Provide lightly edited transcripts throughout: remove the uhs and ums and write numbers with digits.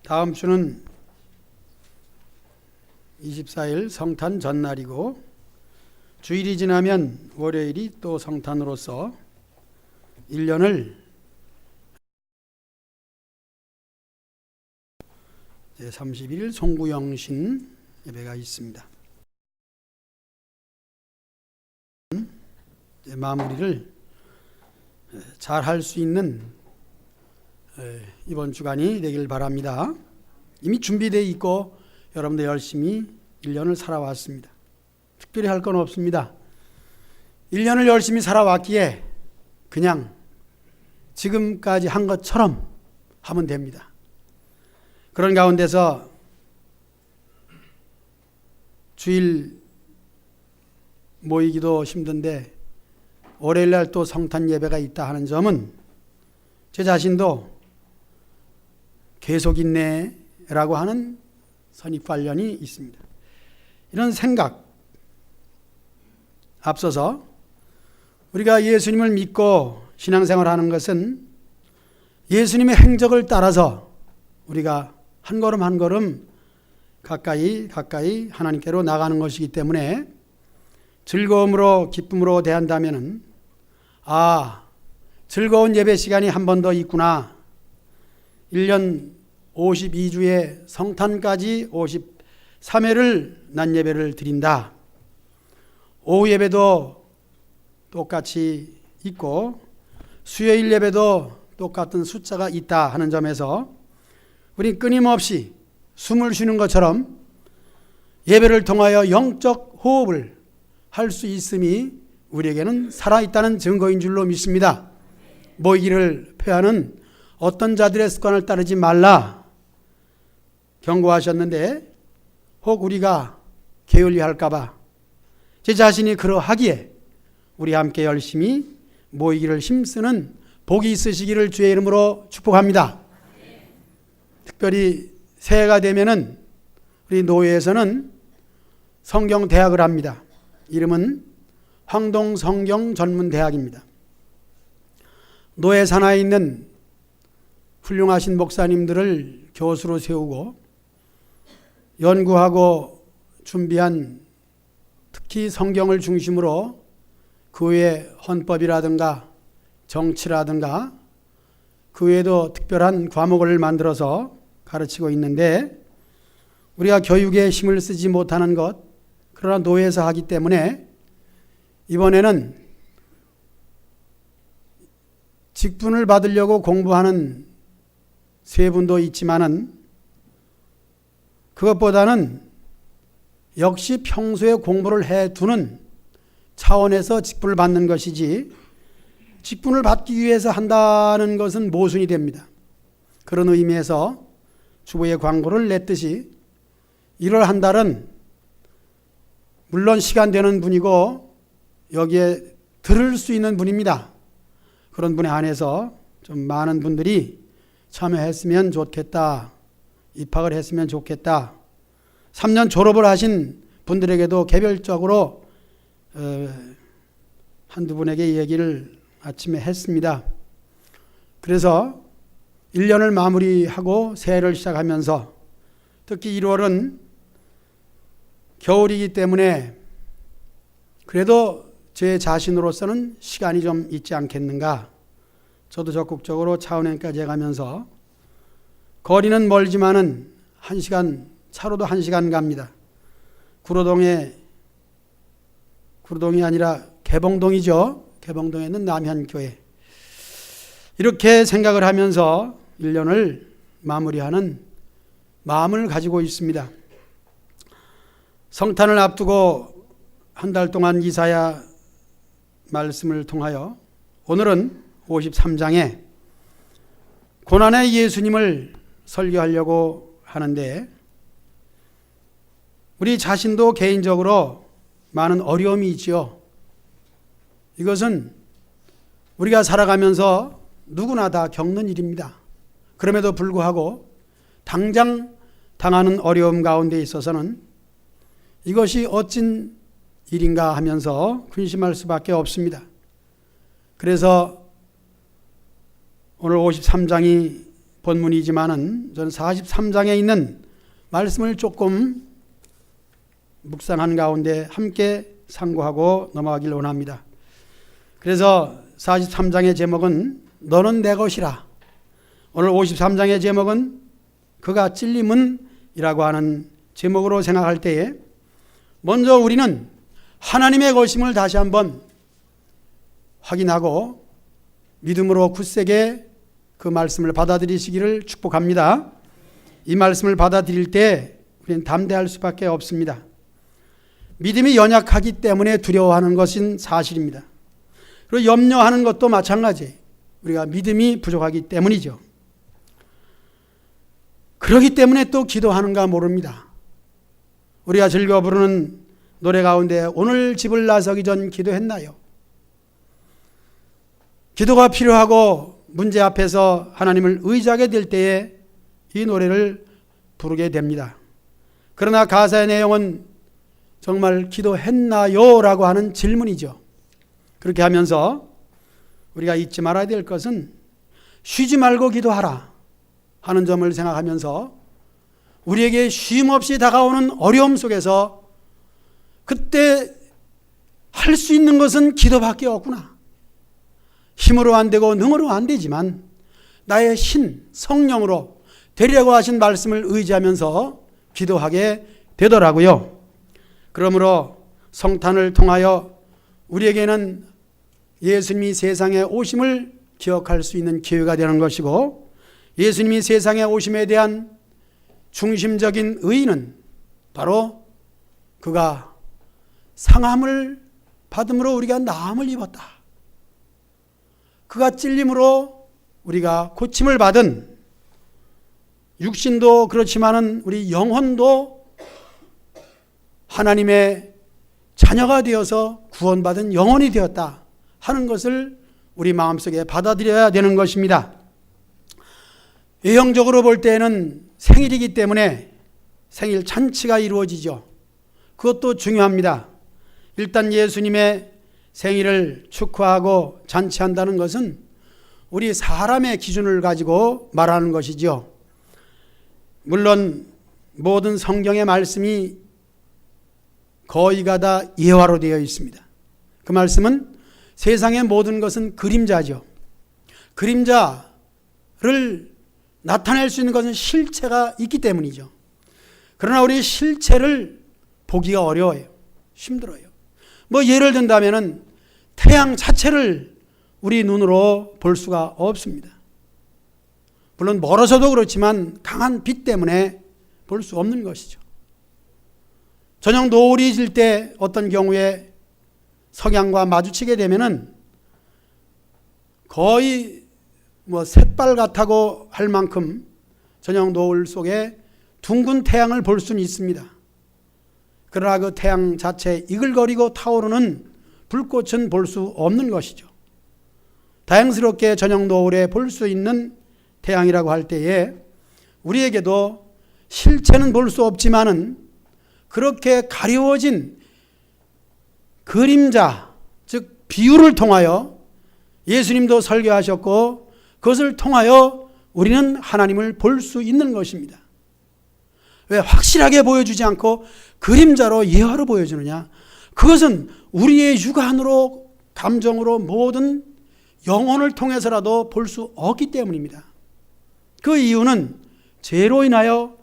다음 주는 24일 성탄 전날이고, 주일이 지나면 월요일이 또 성탄으로서 1년을 31일 송구영신 예배가 있습니다. 마무리를 잘 할 수 있는 이번 주간이 되길 바랍니다. 이미 준비되어 있고 여러분들 열심히 1년을 살아왔습니다. 특별히 할 건 없습니다. 1년을 열심히 살아왔기에 그냥 지금까지 한 것처럼 하면 됩니다. 그런 가운데서 주일 모이기도 힘든데 월요일날 또 성탄 예배가 있다 하는 점은 제 자신도 계속 있네라고 하는 선입관련이 있습니다. 이런 생각 앞서서 우리가 예수님을 믿고 신앙생활하는 것은 예수님의 행적을 따라서 우리가 한 걸음 한 걸음 가까이 하나님께로 나가는 것이기 때문에 즐거움으로 기쁨으로 대한다면은 즐거운 예배 시간이 한 번 더 있구나. 1년 52주에 성탄까지 53회를 낮 예배를 드린다. 오후 예배도 똑같이 있고 수요일 예배도 똑같은 숫자가 있다 하는 점에서 우리 끊임없이 숨을 쉬는 것처럼 예배를 통하여 영적 호흡을 할 수 있음이 우리에게는 살아있다는 증거인 줄로 믿습니다. 모이기를 표하는 어떤 자들의 습관을 따르지 말라 경고하셨는데, 혹 우리가 게을리할까 봐 제 자신이 그러하기에 우리 함께 열심히 모이기를 힘쓰는 복이 있으시기를 주의 이름으로 축복합니다. 특별히 새해가 되면은 우리 노예에서는 성경대학을 합니다. 이름은 황동성경전문대학입니다. 노예 산하에 있는 훌륭하신 목사님들을 교수로 세우고 연구하고 준비한, 특히 성경을 중심으로 그 외에 헌법이라든가 정치라든가 그 외에도 특별한 과목을 만들어서 가르치고 있는데, 우리가 교육에 힘을 쓰지 못하는 것, 그러나 노예에서 하기 때문에 이번에는 직분을 받으려고 공부하는 세 분도 있지만은 그것보다는 역시 평소에 공부를 해두는 차원에서 직분을 받는 것이지, 직분을 받기 위해서 한다는 것은 모순이 됩니다. 그런 의미에서 주보에 광고를 냈듯이 1월 한 달은 물론 시간 되는 분이고 여기에 들을 수 있는 분입니다. 그런 분에 한해서 좀 많은 분들이 참여했으면 좋겠다, 입학을 했으면 좋겠다. 3년 졸업을 하신 분들에게도 개별적으로 한두 분에게 얘기를 아침에 했습니다. 그래서 1년을 마무리하고 새해를 시작하면서 특히 1월은 겨울이기 때문에 그래도 제 자신으로서는 시간이 좀 있지 않겠는가. 저도 적극적으로 차은행까지 가면서 거리는 멀지만은 1시간, 차로도 1시간 갑니다. 구로동이 아니라 개봉동이죠. 개봉동에 있는 남현교회. 이렇게 생각을 하면서 1년을 마무리하는 마음을 가지고 있습니다. 성탄을 앞두고 한 달 동안 이사야 말씀을 통하여 오늘은 53장에 고난의 예수님을 설교하려고 하는데, 우리 자신도 개인적으로 많은 어려움이 있지요. 이것은 우리가 살아가면서 누구나 다 겪는 일입니다. 그럼에도 불구하고 당장 당하는 어려움 가운데 있어서는 이것이 어찐 일인가 하면서 근심할 수밖에 없습니다. 그래서 오늘 53장이 본문이지만은 저는 43장에 있는 말씀을 조금 묵상한 가운데 함께 상고하고 넘어가길 원합니다. 그래서 43장의 제목은 너는 내 것이라, 오늘 53장의 제목은 그가 찔림은 이라고 하는 제목으로 생각할 때에 먼저 우리는 하나님의 것임을 다시 한번 확인하고 믿음으로 굳세게 그 말씀을 받아들이시기를 축복합니다. 이 말씀을 받아들일 때 우리는 담대할 수밖에 없습니다. 믿음이 연약하기 때문에 두려워하는 것은 사실입니다. 그리고 염려하는 것도 마찬가지. 우리가 믿음이 부족하기 때문이죠. 그렇기 때문에 또 기도하는가 모릅니다. 우리가 즐겨 부르는 노래 가운데 오늘 집을 나서기 전 기도했나요? 기도가 필요하고 문제 앞에서 하나님을 의지하게 될 때에 이 노래를 부르게 됩니다. 그러나 가사의 내용은 정말 기도했나요? 라고 하는 질문이죠. 그렇게 하면서 우리가 잊지 말아야 될 것은 쉬지 말고 기도하라 하는 점을 생각하면서 우리에게 쉼 없이 다가오는 어려움 속에서 그때 할 수 있는 것은 기도밖에 없구나. 힘으로 안 되고 능으로 안 되지만 나의 신, 성령으로 되리라고 하신 말씀을 의지하면서 기도하게 되더라고요. 그러므로 성탄을 통하여 우리에게는 예수님이 세상에 오심을 기억할 수 있는 기회가 되는 것이고, 예수님이 세상에 오심에 대한 중심적인 의의는 바로 그가 상함을 받음으로 우리가 나음을 입었다. 그가 찔림으로 우리가 고침을 받은, 육신도 그렇지만은 우리 영혼도 하나님의 자녀가 되어서 구원받은 영혼이 되었다 하는 것을 우리 마음속에 받아들여야 되는 것입니다. 외형적으로 볼 때는 생일이기 때문에 생일 잔치가 이루어지죠. 그것도 중요합니다. 일단 예수님의 생일을 축하하고 잔치한다는 것은 우리 사람의 기준을 가지고 말하는 것이죠. 물론 모든 성경의 말씀이 거의가 다 예화로 되어 있습니다. 그 말씀은 세상의 모든 것은 그림자죠. 그림자를 나타낼 수 있는 것은 실체가 있기 때문이죠. 그러나 우리 실체를 보기가 어려워요. 힘들어요. 예를 든다면은 태양 자체를 우리 눈으로 볼 수가 없습니다. 물론 멀어서도 그렇지만 강한 빛 때문에 볼 수 없는 것이죠. 저녁 노을이 질 때 어떤 경우에 석양과 마주치게 되면은 거의 샛발 같다고 할 만큼 저녁 노을 속에 둥근 태양을 볼 수는 있습니다. 그러나 그 태양 자체 이글거리고 타오르는 불꽃은 볼 수 없는 것이죠. 다행스럽게 저녁 노을에 볼 수 있는 태양이라고 할 때에 우리에게도 실체는 볼 수 없지만은 그렇게 가려워진 그림자, 즉 비유를 통하여 예수님도 설교하셨고 그것을 통하여 우리는 하나님을 볼 수 있는 것입니다. 왜 확실하게 보여주지 않고 그림자로 예화로 보여주느냐? 그것은 우리의 육안으로, 감정으로, 모든 영혼을 통해서라도 볼 수 없기 때문입니다. 그 이유는 죄로 인하여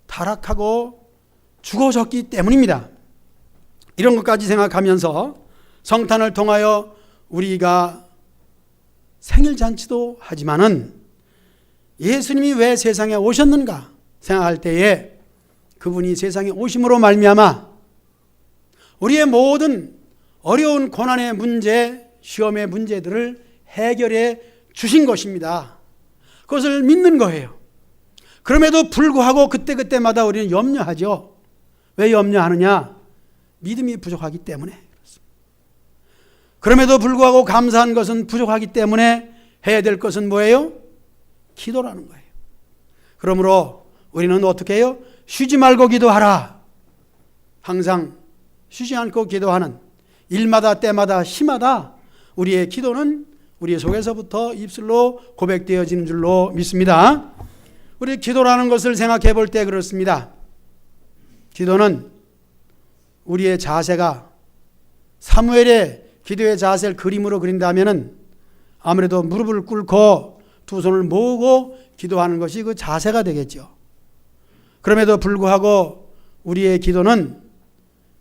타락하고 죽어졌기 때문입니다. 이런 것까지 생각하면서 성탄을 통하여 우리가 생일잔치도 하지만은 예수님이 왜 세상에 오셨는가 생각할 때에 그분이 세상에 오심으로 말미암아 우리의 모든 어려운 고난의 문제, 시험의 문제들을 해결해 주신 것입니다. 그것을 믿는 거예요. 그럼에도 불구하고 그때그때마다 우리는 염려하죠. 왜 염려하느냐? 믿음이 부족하기 때문에. 그럼에도 불구하고 감사한 것은 부족하기 때문에 해야 될 것은 뭐예요? 기도라는 거예요. 그러므로 우리는 어떻게 해요? 쉬지 말고 기도하라. 항상 쉬지 않고 기도하는 일마다 때마다 시마다 우리의 기도는 우리 속에서부터 입술로 고백되어지는 줄로 믿습니다. 우리 기도라는 것을 생각해 볼 때 그렇습니다. 기도는 우리의 자세가 사무엘의 기도의 자세를 그림으로 그린다면 아무래도 무릎을 꿇고 두 손을 모으고 기도하는 것이 그 자세가 되겠죠. 그럼에도 불구하고 우리의 기도는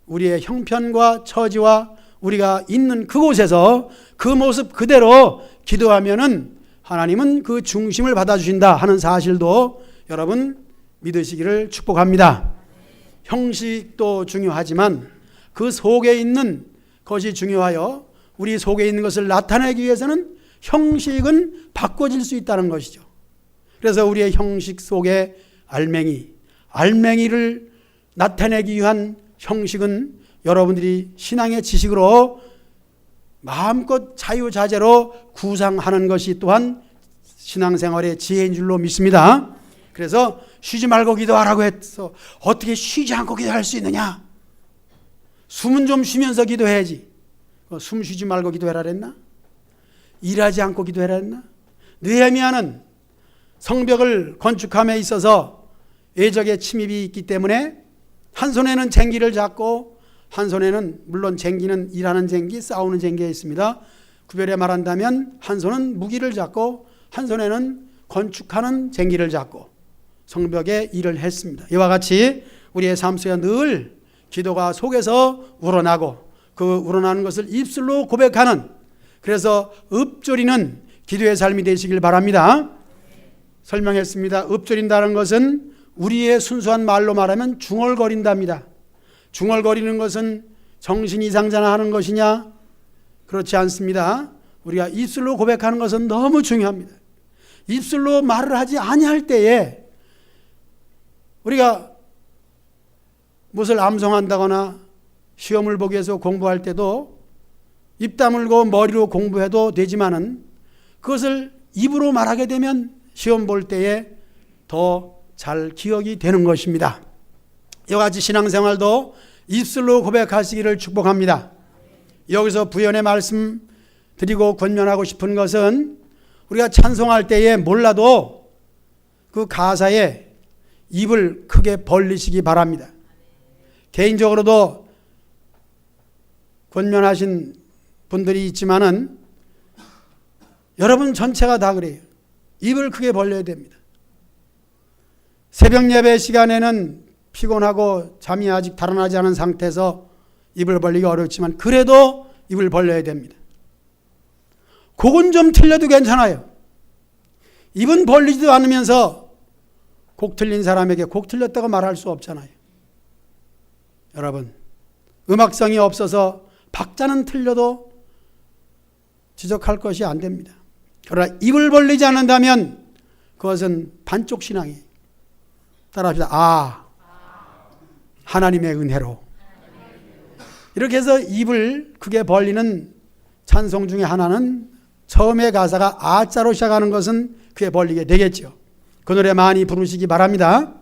우리의 형편과 처지와 우리가 있는 그곳에서 그 모습 그대로 기도하면은 하나님은 그 중심을 받아주신다 하는 사실도 여러분 믿으시기를 축복합니다. 형식도 중요하지만 그 속에 있는 것이 중요하여 우리 속에 있는 것을 나타내기 위해서는 형식은 바꿔질 수 있다는 것이죠. 그래서 우리의 형식 속에 알맹이를 나타내기 위한 형식은 여러분들이 신앙의 지식으로 마음껏 자유자재로 구상하는 것이 또한 신앙생활의 지혜인 줄로 믿습니다. 그래서 쉬지 말고 기도하라고 해서 어떻게 쉬지 않고 기도할 수 있느냐? 숨은 좀 쉬면서 기도해야지. 숨 쉬지 말고 기도해라 그랬나? 일하지 않고 기도해라 했나? 느헤미야는 성벽을 건축함에 있어서 외적의 침입이 있기 때문에 한 손에는 쟁기를 잡고 한 손에는 물론 쟁기는 일하는 쟁기, 싸우는 쟁기가 있습니다. 구별해 말한다면 한 손은 무기를 잡고 한 손에는 건축하는 쟁기를 잡고 성벽에 일을 했습니다. 이와 같이 우리의 삶 속에 늘 기도가 속에서 우러나고 그 우러나는 것을 입술로 고백하는, 그래서 읊조리는 기도의 삶이 되시길 바랍니다. 설명했습니다. 읊조린다는 것은 우리의 순수한 말로 말하면 중얼거린답니다. 중얼거리는 것은 정신 이상자나 하는 것이냐? 그렇지 않습니다. 우리가 입술로 고백하는 것은 너무 중요합니다. 입술로 말을 하지 아니할 때에 우리가 무엇을 암송한다거나 시험을 보기 위해서 공부할 때도 입 다물고 머리로 공부해도 되지만은 그것을 입으로 말하게 되면 시험 볼 때에 더 잘 기억이 되는 것입니다. 이와 같이 신앙생활도 입술로 고백하시기를 축복합니다. 여기서 부연의 말씀 드리고 권면하고 싶은 것은 우리가 찬송할 때에 몰라도 그 가사에 입을 크게 벌리시기 바랍니다. 개인적으로도 권면하신 분들이 있지만은 여러분 전체가 다 그래요. 입을 크게 벌려야 됩니다. 새벽 예배 시간에는 피곤하고 잠이 아직 달아나지 않은 상태에서 입을 벌리기 어렵지만 그래도 입을 벌려야 됩니다. 곡은 좀 틀려도 괜찮아요. 입은 벌리지도 않으면서 곡 틀린 사람에게 곡 틀렸다고 말할 수 없잖아요. 여러분, 음악성이 없어서 박자는 틀려도 지적할 것이 안 됩니다. 그러나 입을 벌리지 않는다면 그것은 반쪽 신앙이에요. 따라합시다. 하나님의 은혜로. 이렇게 해서 입을 크게 벌리는 찬송 중에 하나는 처음의 가사가 아자로 시작하는 것은 크게 벌리게 되겠죠. 그 노래 많이 부르시기 바랍니다.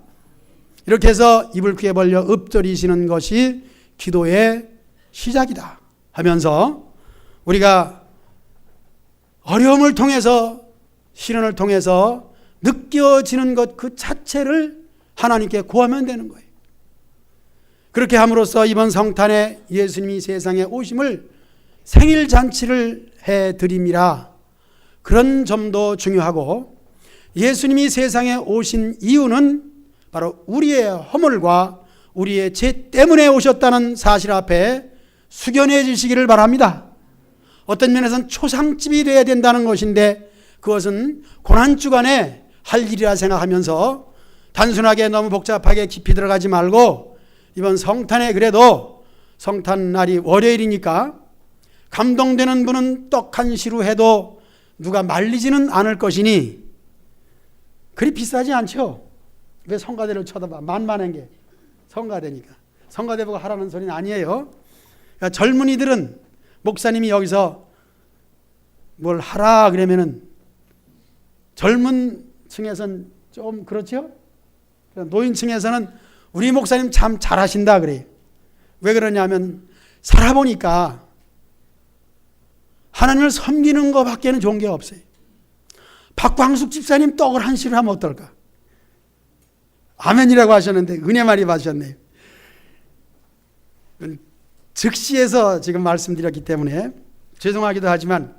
이렇게 해서 입을 크게 벌려 읊조리시는 것이 기도의 시작이다 하면서 우리가 어려움을 통해서 시련을 통해서 느껴지는 것 그 자체를 하나님께 구하면 되는 거예요. 그렇게 함으로써 이번 성탄에 예수님이 세상에 오심을 생일잔치를 해드림이라 그런 점도 중요하고, 예수님이 세상에 오신 이유는 바로 우리의 허물과 우리의 죄 때문에 오셨다는 사실 앞에 숙연해 주시기를 바랍니다. 어떤 면에서는 초상집이 되어야 된다는 것인데 그것은 고난주간에 할 일이라 생각하면서 단순하게 너무 복잡하게 깊이 들어가지 말고 이번 성탄에 그래도 성탄날이 월요일이니까 감동되는 분은 떡 한 시루 해도 누가 말리지는 않을 것이니 그리 비싸지 않죠. 왜 성가대를 쳐다봐? 만만한 게 성가대니까. 성가대 보고 하라는 소리는 아니에요. 그러니까 젊은이들은 목사님이 여기서 뭘 하라 그러면은 젊은 층에서는 좀 그렇죠? 노인층에서는 우리 목사님 참 잘하신다 그래요. 왜 그러냐면 살아보니까 하나님을 섬기는 것밖에는 좋은 게 없어요. 박광숙 집사님 떡을 한 실을 하면 어떨까? 아멘이라고 하셨는데 은혜 많이 받으셨네요. 즉시해서 지금 말씀드렸기 때문에 죄송하기도 하지만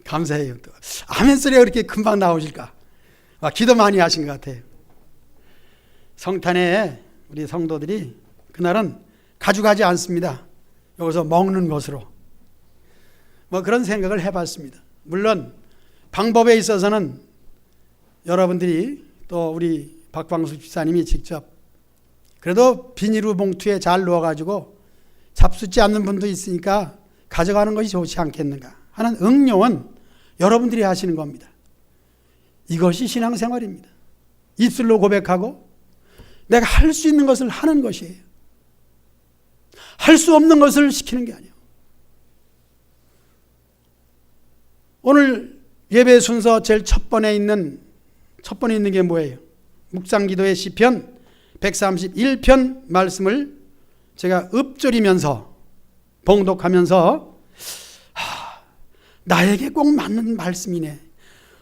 감사해요. 또 아멘 소리가 그렇게 금방 나오실까? 기도 많이 하신 것 같아요. 성탄에 우리 성도들이 그날은 가져가지 않습니다. 여기서 먹는 것으로 그런 생각을 해봤습니다. 물론 방법에 있어서는 여러분들이 또 우리 박광수 집사님이 직접 그래도 비닐우 봉투에 잘 넣어가지고 잡숫지 않는 분도 있으니까 가져가는 것이 좋지 않겠는가 하는 응용은 여러분들이 하시는 겁니다. 이것이 신앙생활입니다. 입술로 고백하고 내가 할 수 있는 것을 하는 것이에요. 할 수 없는 것을 시키는 게 아니에요. 오늘 예배 순서 제일 첫 번에 있는 게 뭐예요? 묵상기도의 시편 131편 말씀을 제가 읊조리면서 봉독하면서 나에게 꼭 맞는 말씀이네.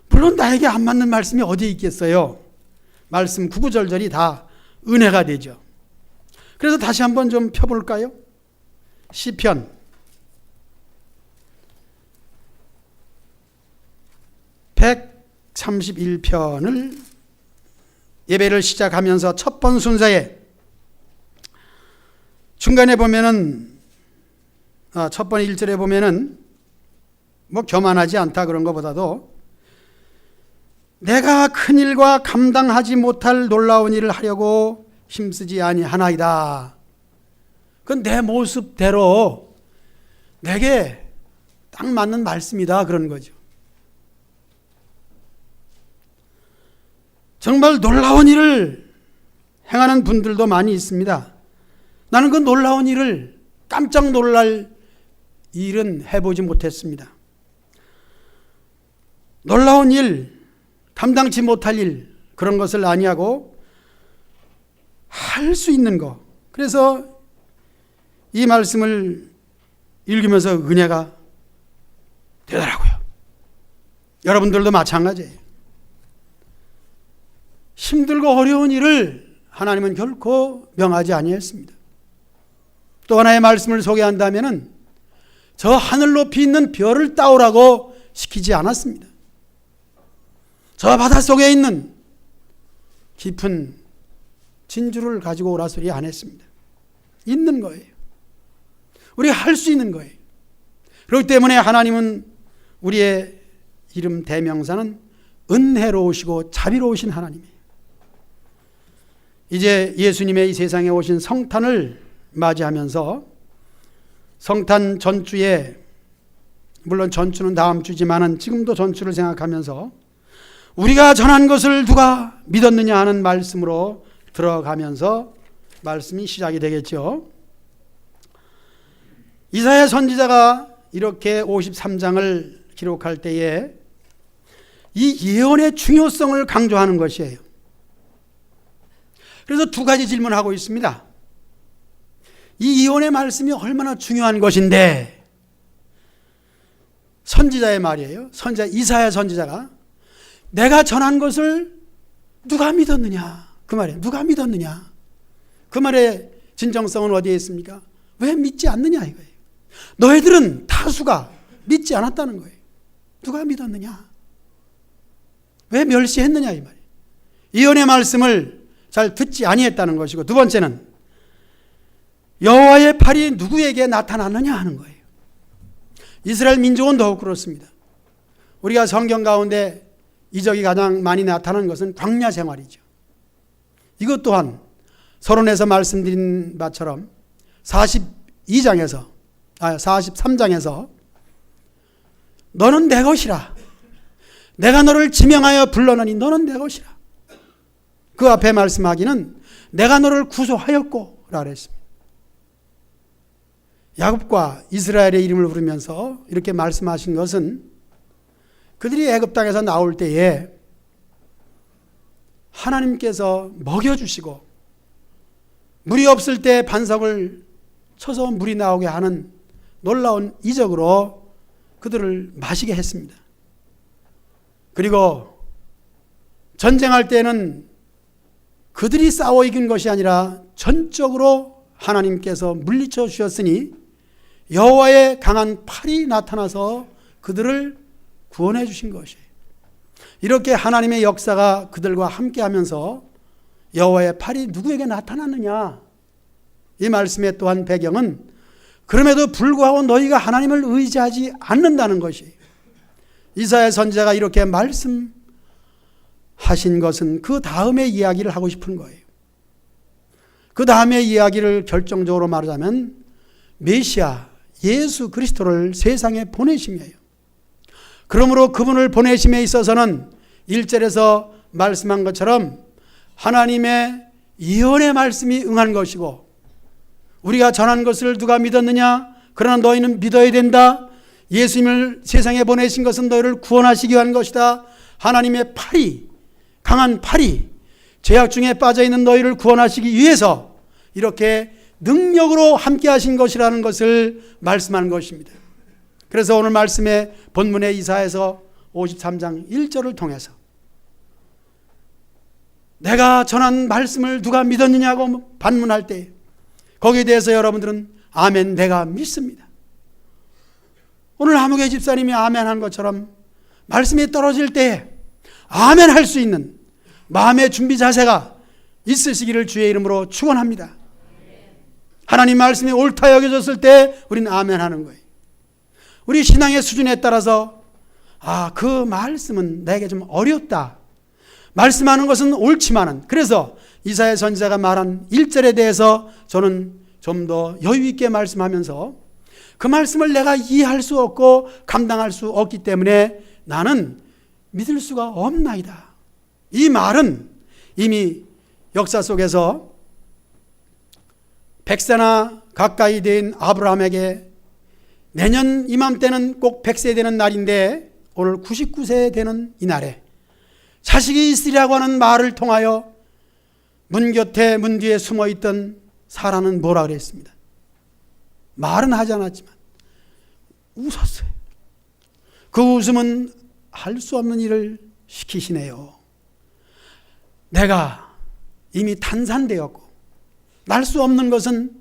물론 나에게 안 맞는 말씀이 어디에 있겠어요? 말씀 구구절절이 다 은혜가 되죠. 그래서 다시 한번 좀 펴볼까요? 시편 131편을 예배를 시작하면서 첫 번 순서에 중간에 보면은 첫 번 1절에 보면은 교만하지 않다 그런 것보다도 내가 큰 일과 감당하지 못할 놀라운 일을 하려고 힘쓰지 아니하나이다. 그건 내 모습대로 내게 딱 맞는 말씀이다 그런 거죠. 정말 놀라운 일을 행하는 분들도 많이 있습니다. 나는 그 놀라운 일을 깜짝 놀랄 일은 해보지 못했습니다. 놀라운 일, 감당치 못할 일 그런 것을 아니하고 할 수 있는 것. 그래서 이 말씀을 읽으면서 은혜가 되더라고요. 여러분들도 마찬가지예요. 힘들고 어려운 일을 하나님은 결코 명하지 아니했습니다. 또 하나의 말씀을 소개한다면은 저 하늘 높이 있는 별을 따오라고 시키지 않았습니다. 저 바닷속에 있는 깊은 진주를 가지고 오라 소리 안 했습니다. 있는 거예요. 우리가 할 수 있는 거예요. 그렇기 때문에 하나님은 우리의 이름 대명사는 은혜로우시고 자비로우신 하나님이에요. 이제 예수님의 이 세상에 오신 성탄을 맞이하면서 성탄 전주에, 물론 전주는 다음 주지만은 지금도 전주를 생각하면서 우리가 전한 것을 누가 믿었느냐 하는 말씀으로 들어가면서 말씀이 시작이 되겠죠. 이사야 선지자가 이렇게 53장을 기록할 때에 이 예언의 중요성을 강조하는 것이에요. 그래서 두 가지 질문하고 있습니다. 이 예언의 말씀이 얼마나 중요한 것인데, 선지자의 말이에요. 선지자 이사야 선지자가 내가 전한 것을 누가 믿었느냐 그 말이에요. 누가 믿었느냐. 그 말의 진정성은 어디에 있습니까? 왜 믿지 않느냐 이거예요. 너희들은 다수가 믿지 않았다는 거예요. 누가 믿었느냐. 왜 멸시했느냐 이 말이에요. 예언의 말씀을 잘 듣지 아니했다는 것이고, 두 번째는 여호와의 팔이 누구에게 나타났느냐 하는 거예요. 이스라엘 민족은 더욱 그렇습니다. 우리가 성경 가운데 이적이 가장 많이 나타나는 것은 광야 생활이죠. 이것 또한 서론에서 말씀드린 바처럼 43장에서 너는 내 것이라, 내가 너를 지명하여 불러내니 너는 내 것이라. 그 앞에 말씀하기는 내가 너를 구속하였고 라고 했습니다. 야곱과 이스라엘의 이름을 부르면서 이렇게 말씀하신 것은 그들이 애굽 땅에서 나올 때에 하나님께서 먹여주시고 물이 없을 때 반석을 쳐서 물이 나오게 하는 놀라운 이적으로 그들을 마시게 했습니다. 그리고 전쟁할 때는 그들이 싸워 이긴 것이 아니라 전적으로 하나님께서 물리쳐 주셨으니 여호와의 강한 팔이 나타나서 그들을 구원해 주신 것이에요. 이렇게 하나님의 역사가 그들과 함께하면서 여호와의 팔이 누구에게 나타났느냐? 이 말씀의 또한 배경은 그럼에도 불구하고 너희가 하나님을 의지하지 않는다는 것이에요. 이사야 선지자가 이렇게 말씀하신 것은 그 다음의 이야기를 하고 싶은 거예요. 그 다음의 이야기를 결정적으로 말하자면 메시아 예수 그리스도를 세상에 보내심이에요. 그러므로 그분을 보내심에 있어서는 1절에서 말씀한 것처럼 하나님의 예언의 말씀이 응한 것이고, 우리가 전한 것을 누가 믿었느냐? 그러나 너희는 믿어야 된다. 예수님을 세상에 보내신 것은 너희를 구원하시기 위한 것이다. 하나님의 팔이, 강한 팔이 죄악 중에 빠져있는 너희를 구원하시기 위해서 이렇게 능력으로 함께 하신 것이라는 것을 말씀하는 것입니다. 그래서 오늘 말씀의 본문의 이사야서 53장 1절을 통해서 내가 전한 말씀을 누가 믿었느냐고 반문할 때 거기에 대해서 여러분들은 아멘, 내가 믿습니다. 오늘 하무개 집사님이 아멘 한 것처럼 말씀이 떨어질 때 아멘 할 수 있는 마음의 준비 자세가 있으시기를 주의 이름으로 축원합니다. 하나님 말씀이 옳다 여겨졌을 때 우리는 아멘 하는 거예요. 우리 신앙의 수준에 따라서 그 말씀은 내게 좀 어렵다, 말씀하는 것은 옳지만은, 그래서 이사야 선지자가 말한 1절에 대해서 저는 좀 더 여유 있게 말씀하면서 그 말씀을 내가 이해할 수 없고 감당할 수 없기 때문에 나는 믿을 수가 없나이다. 이 말은 이미 역사 속에서 100세나 가까이 된 아브라함에게 내년 이맘때는 꼭 100세 되는 날인데 오늘 99세 되는 이날에 자식이 있으리라고 하는 말을 통하여 문 곁에 문 뒤에 숨어있던 사라는 뭐라 그랬습니다. 말은 하지 않았지만 웃었어요. 그 웃음은 할 수 없는 일을 시키시네요. 내가 이미 탄산되었고 날 수 없는 것은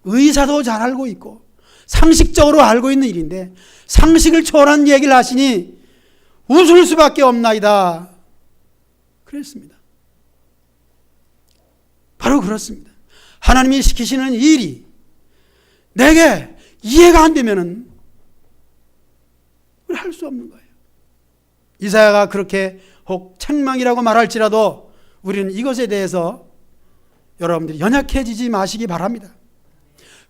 의사도 잘 알고 있고 상식적으로 알고 있는 일인데 상식을 초월한 얘기를 하시니 웃을 수밖에 없나이다. 그랬습니다. 바로 그렇습니다. 하나님이 시키시는 일이 내게 이해가 안 되면은 할 수 없는 거예요. 이사야가 그렇게 혹 책망이라고 말할지라도 우리는 이것에 대해서 여러분들이 연약해지지 마시기 바랍니다.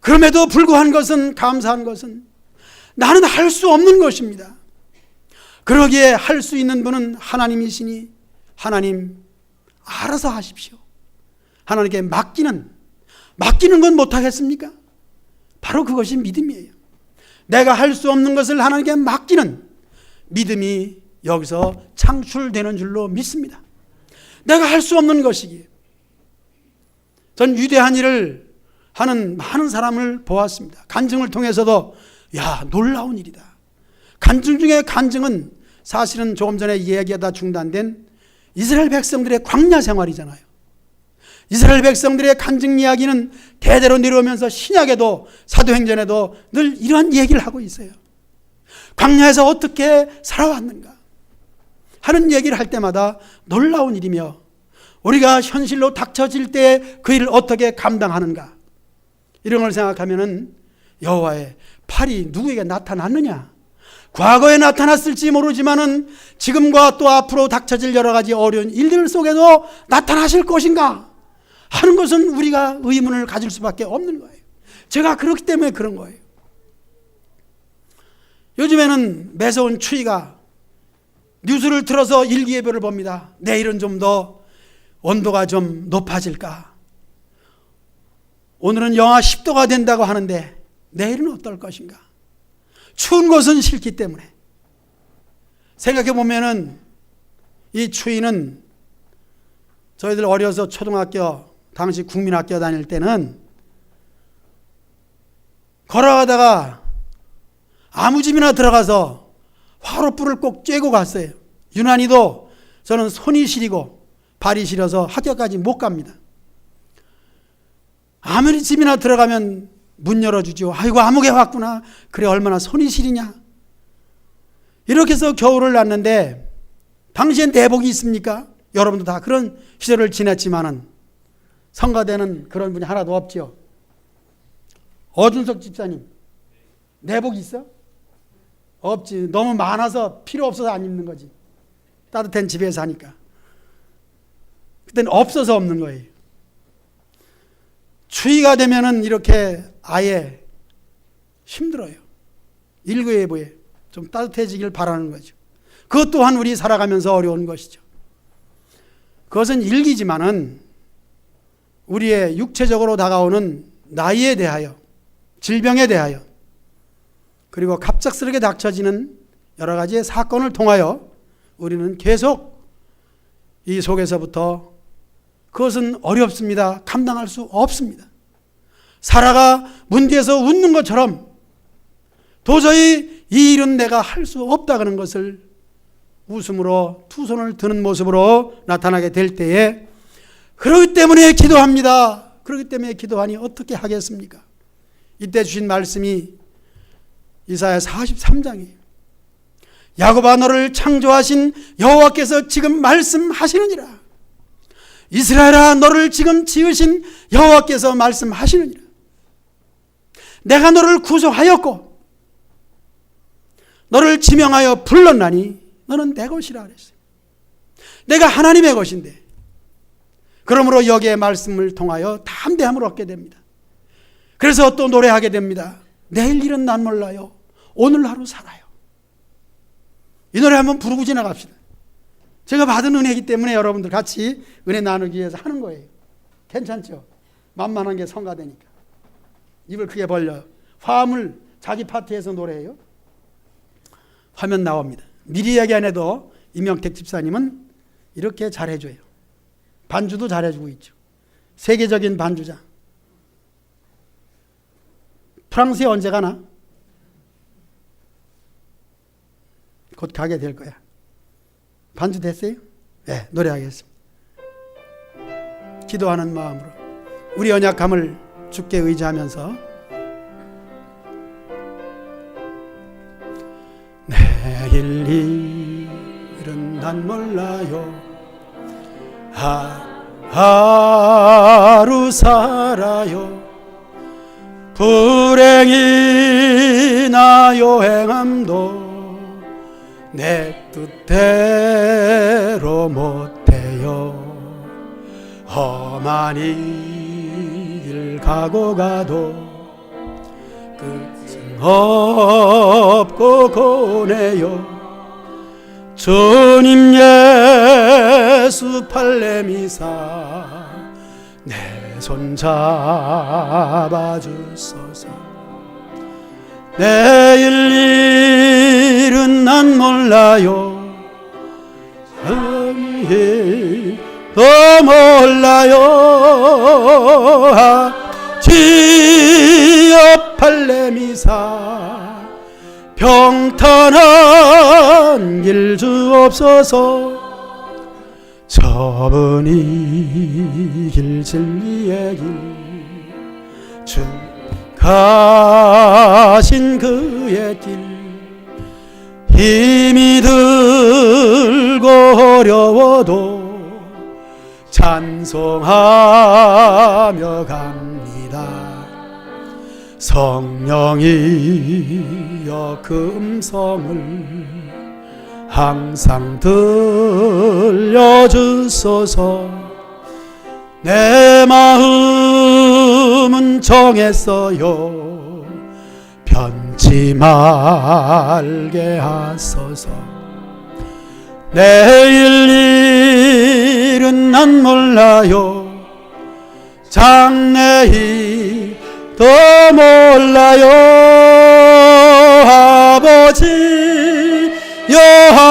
그럼에도 불구한 것은, 감사한 것은 나는 할 수 없는 것입니다. 그러기에 할 수 있는 분은 하나님이시니 하나님 알아서 하십시오. 하나님께 맡기는 건 못하겠습니까? 바로 그것이 믿음이에요. 내가 할 수 없는 것을 하나님께 맡기는 믿음이 여기서 창출되는 줄로 믿습니다. 내가 할 수 없는 것이기에. 전 위대한 일을 하는 많은 사람을 보았습니다. 간증을 통해서도 놀라운 일이다. 간증 중에 간증은 사실은 조금 전에 이야기하다 중단된 이스라엘 백성들의 광야 생활이잖아요. 이스라엘 백성들의 간증 이야기는 대대로 내려오면서 신약에도 사도행전에도 늘 이러한 얘기를 하고 있어요. 광야에서 어떻게 살아왔는가 하는 얘기를 할 때마다 놀라운 일이며 우리가 현실로 닥쳐질 때 그 일을 어떻게 감당하는가 이런 걸 생각하면은 여호와의 팔이 누구에게 나타났느냐, 과거에 나타났을지 모르지만은 지금과 또 앞으로 닥쳐질 여러 가지 어려운 일들 속에도 나타나실 것인가 하는 것은 우리가 의문을 가질 수밖에 없는 거예요. 제가 그렇기 때문에 그런 거예요. 요즘에는 매서운 추위가 뉴스를 틀어서 일기예보를 봅니다. 내일은 좀 더 온도가 좀 높아질까? 오늘은 영하 10도가 된다고 하는데 내일은 어떨 것인가? 추운 것은 싫기 때문에. 생각해 보면은 이 추위는 저희들 어려서 초등학교 당시 국민학교 다닐 때는 걸어가다가 아무 집이나 들어가서 화롯불을 꼭 쬐고 갔어요. 유난히도 저는 손이 시리고 발이 시려서 학교까지 못 갑니다. 아무리 집이나 들어가면 문 열어주죠. 아이고 아무개 왔구나. 그래 얼마나 손이 시리냐. 이렇게 해서 겨울을 났는데 당시엔 내복이 있습니까? 여러분도 다 그런 시절을 지냈지만은 성가대는 그런 분이 하나도 없죠. 어준석 집사님 내복 있어? 없지. 너무 많아서 필요 없어서 안 입는 거지. 따뜻한 집에서 하니까. 그때는 없어서 없는 거예요. 추위가 되면은 이렇게 아예 힘들어요. 일거예보에 좀 따뜻해지길 바라는 거죠. 그것 또한 우리 살아가면서 어려운 것이죠. 그것은 일기지만은 우리의 육체적으로 다가오는 나이에 대하여, 질병에 대하여, 그리고 갑작스럽게 닥쳐지는 여러 가지의 사건을 통하여 우리는 계속 이 속에서부터 그것은 어렵습니다. 감당할 수 없습니다. 사라가 문 뒤에서 웃는 것처럼 도저히 이 일은 내가 할 수 없다는 것을 웃음으로 두 손을 드는 모습으로 나타나게 될 때에 그렇기 때문에 기도합니다. 그렇기 때문에 기도하니 어떻게 하겠습니까? 이때 주신 말씀이 이사야 43장이에요. 야곱아 너를 창조하신 여호와께서 지금 말씀하시느니라. 이스라엘아 너를 지금 지으신 여호와께서 말씀하시느니라. 내가 너를 구속하였고 너를 지명하여 불렀나니 너는 내 것이라 그랬어요. 내가 하나님의 것인데 그러므로 여기에 말씀을 통하여 담대함을 얻게 됩니다. 그래서 또 노래하게 됩니다. 내일 일은 난 몰라요. 오늘 하루 살아요. 이 노래 한번 부르고 지나갑시다. 제가 받은 은혜이기 때문에 여러분들 같이 은혜 나누기 위해서 하는 거예요. 괜찮죠? 만만한 게 성가되니까. 입을 크게 벌려요. 화음을 자기 파트에서 노래해요. 화면 나옵니다. 미리 이야기 안 해도 임영택 집사님은 이렇게 잘해줘요. 반주도 잘해주고 있죠. 세계적인 반주자. 프랑스에 언제 가나? 곧 가게 될 거야. 반주 됐어요? 네, 노래하겠습니다. 기도하는 마음으로 우리 연약함을 주께 의지하면서 내일 일은 난 몰라요. 하루 살아요. 불행이나 요행함도 내 뜻대로 못해요. 험한 길 가고 가도 끝은 없고 고네요. 주님 예수 팔레미사 내 손 잡아주소서. 내일 일은 난 몰라요. 일도 몰라요. 지어 팔레미사 평탄한 길 주옵소서. 저분이 길 진리의 길 주 가신 그의 길 힘이 들고 어려워도 찬송하며 갑니다. 성령이여 그 음성을 항상 들려주소서. 내 마음은 정했어요. 변치 말게 하소서. 내일 일은 난 몰라요. 장래일도 몰라요.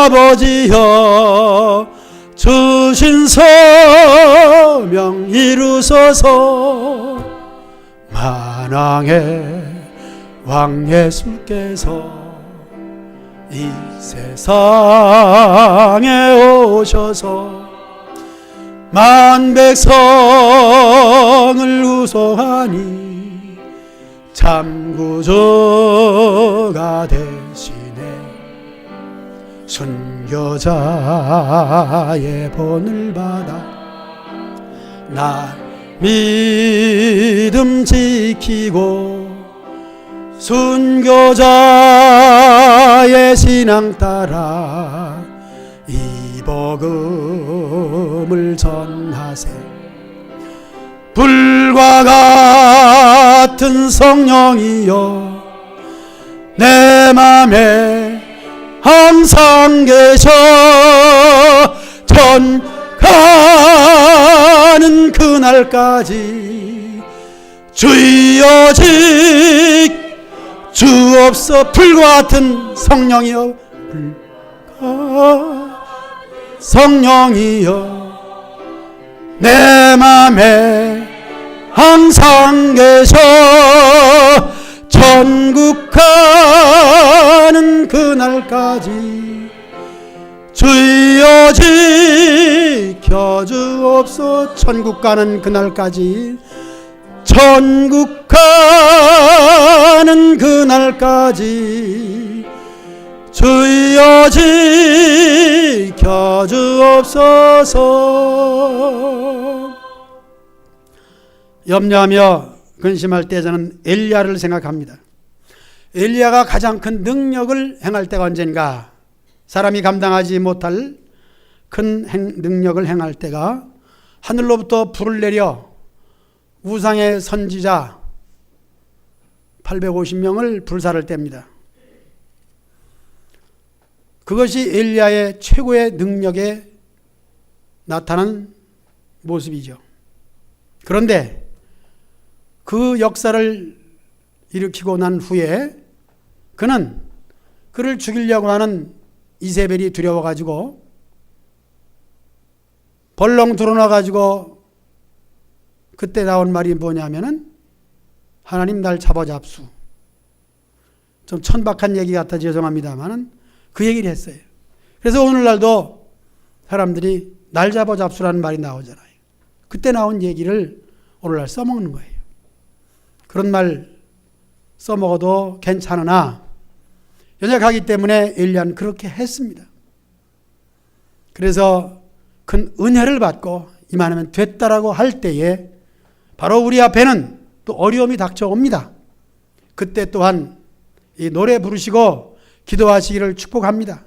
아버지여 주신 소명 이루소서. 만왕의 왕 예수께서 이 세상에 오셔서 만 백성을 구속하니 참 구주가 되시네. 순교자의 본을 받아 나 믿음 지키고 순교자의 신앙 따라 이 복음을 전하세. 불과 같은 성령이여 내 맘에 항상 계셔. 전 가는 그날까지 주여 주옵소. 불과 같은 성령이여 성령이여 내 맘에 항상 계셔. 천국 가는 그날까지 주여 지켜주옵소. 천국 가는 그날까지, 천국 가는 그날까지 주여 지켜주옵소서. 염려하며 근심할 때 저는 엘리야를 생각합니다. 엘리야가 가장 큰 능력을 행할 때가 언젠가, 사람이 감당하지 못할 큰 능력을 행할 때가 하늘로부터 불을 내려 우상의 선지자 850명을 불사를 뗍니다. 그것이 엘리야의 최고의 능력에 나타난 모습이죠. 그런데 그 역사를 일으키고 난 후에 그는 그를 죽이려고 하는 이세벨이 두려워가지고 벌렁 드러나가지고 그때 나온 말이 뭐냐면은 하나님 날 잡아잡수. 좀 천박한 얘기 같아 죄송합니다만은 그 얘기를 했어요. 그래서 오늘날도 사람들이 날 잡아잡수라는 말이 나오잖아요. 그때 나온 얘기를 오늘날 써먹는 거예요. 그런 말 써먹어도 괜찮으나 연약하기 때문에 엘리야는 그렇게 했습니다. 그래서 큰 은혜를 받고 이만하면 됐다라고 할 때에 바로 우리 앞에는 또 어려움이 닥쳐옵니다. 그때 또한 이 노래 부르시고 기도하시기를 축복합니다.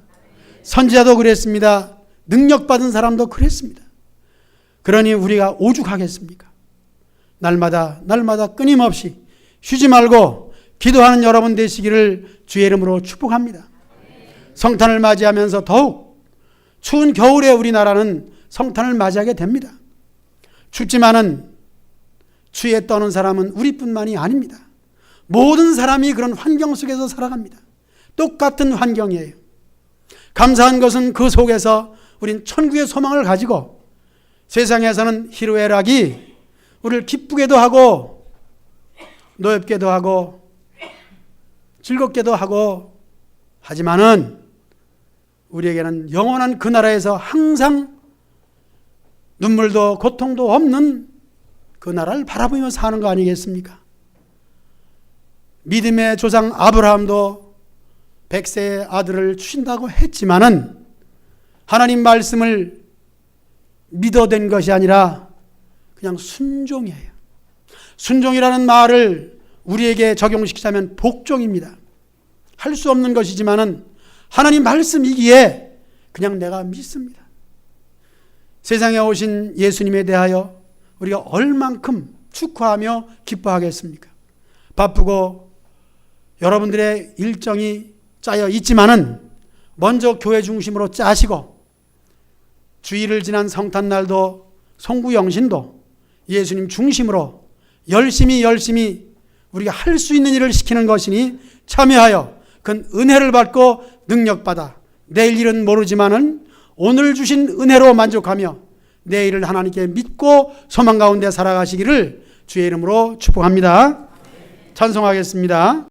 선지자도 그랬습니다. 능력받은 사람도 그랬습니다. 그러니 우리가 오죽하겠습니까? 날마다 끊임없이 쉬지 말고 기도하는 여러분 되시기를 주의 이름으로 축복합니다. 성탄을 맞이하면서 더욱 추운 겨울에 우리나라는 성탄을 맞이하게 됩니다. 춥지만은 추위에 떠는 사람은 우리뿐만이 아닙니다. 모든 사람이 그런 환경 속에서 살아갑니다. 똑같은 환경이에요. 감사한 것은 그 속에서 우린 천국의 소망을 가지고 세상에서는 희로애락이 우리를 기쁘게도 하고 노엽게도 하고 즐겁게도 하고 하지만은 우리에게는 영원한 그 나라에서 항상 눈물도 고통도 없는 그 나라를 바라보며 사는 거 아니겠습니까? 믿음의 조상 아브라함도 100세의 아들을 주신다고 했지만은 하나님 말씀을 믿어댄 것이 아니라 그냥 순종이에요. 순종이라는 말을 우리에게 적용시키자면 복종입니다. 할 수 없는 것이지만은 하나님 말씀이기에 그냥 내가 믿습니다. 세상에 오신 예수님에 대하여 우리가 얼만큼 축하하며 기뻐하겠습니까? 바쁘고 여러분들의 일정이 짜여 있지만은 먼저 교회 중심으로 짜시고 주일을 지난 성탄날도 송구영신도 예수님 중심으로 열심히 우리가 할 수 있는 일을 시키는 것이니 참여하여 그 은혜를 받고 능력받아 내일 일은 모르지만은 오늘 주신 은혜로 만족하며 내일을 하나님께 믿고 소망 가운데 살아가시기를 주의 이름으로 축복합니다. 찬송하겠습니다.